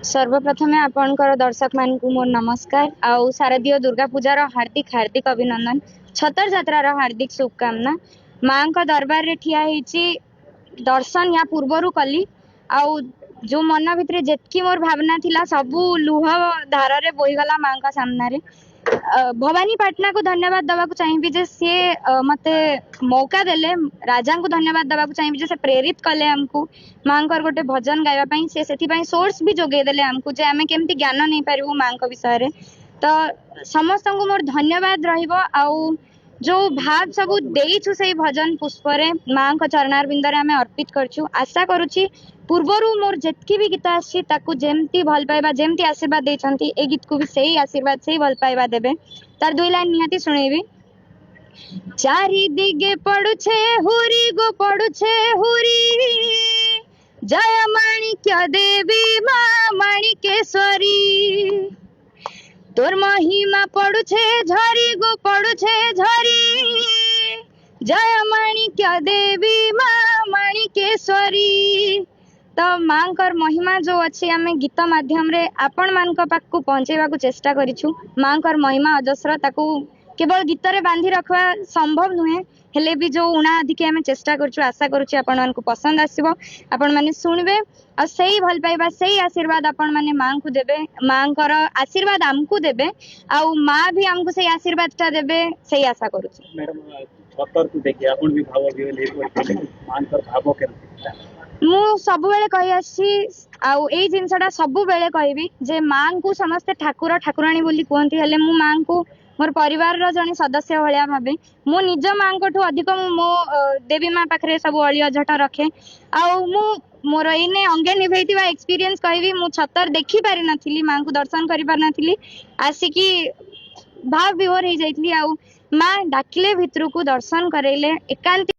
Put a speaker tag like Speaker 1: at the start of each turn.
Speaker 1: सर्वप्रथम आपणकर दर्शक मान को मोर नमस्कार आउ शारदीय दुर्गा पूजार हार्दिक हार्दिक अभिनंदन छतर यात्रार हार्दिक शुभकामना माँ का दरबार रे ठिया होईची दर्शन या पूर्वर कली आउ जो मन भितर जेतकी मोर भावना थिला सबू लुह धार रे बोहीगला माँ का सामना रे भवानीपाटना को धन्यवाद दवा चाहिए जे सी मते मौका देले राजा को धन्यवाद दवा चाहिए जे से प्रेरित कले हमको माँ गोटे भजन गाइबा से सोर्स भी जोगे देले हमको जे आमे केमती ज्ञान नहीं पारिबो माँ को विषय रे तो समस्त को मोर धन्यवाद रहिबो आउ जो भाव सबू देइछु से भजन पुष्प रे माँ को चरणार बिंदर आमे अर्पित करछु आशा करूची पूर्वरु मोर जेतकी भी गीत आसी ताकू जेमती भल पाइबा जेमती आशीर्वाद देछंती ए गीत को भी सही आशीर्वाद सही भल पाइबा देबे तार दुई लाइन निहाती सुनेबी चारि दिगे पड़ुछे हुरी गो पड़ुछे हुरी जय माणिक्य देवी माँ माणिकेश्वरी तोर महिमा पड़ुछे झरी गो पड़ुछे झरी जय माणिक्य देवी माँ माणिकेश्वरी तो माँ कर महिमा जो अच्छी आम गीत माध्यम रे आपण मान पाख को पहुँचेवा को चेष्टा करिछु माँ कर महिमा अजस्र ताकू केवल गीत रे बांधी रखवा संभव नुहे हेले भी जो उणा अधिक आम चेष्टा करूछु आशा करूछु आपण मान को पसंद आसीबो आपण माने सुनबे और सही भल पाइबा सही आशीर्वाद आपण माने माँ को देबे माँ कर आशीर्वाद आमको देबे आउ माँ भी आमको सही आशीर्वाद ता देबे सही आशा करूछु
Speaker 2: मैडम छतर को देखि आपण भी भाव भी ले को माँ कर भाव केमती
Speaker 1: मु सब बेले कहि आसी आउ एई जिनसटा सब बेले कहबी जे माँ को समस्त ठाकुर ठाकुराणी बोली कहती हेले मु माँ को मोर परिवार रो जने सदस्य भलिया भाबे मु निज माँ को अधिक मो देवी माँ पाखरे सब अली अझट रखे आउ मु मोर इने अंगे निभैतिबा एक्सपीरियंस कहबी मु छतर देखि पारि नथिली माँ को दर्शन करि पार नथिली आसिकी भाव विभोर हो जाइतली आउ माँ डाकिले भितर को दर्शन करेले एकांत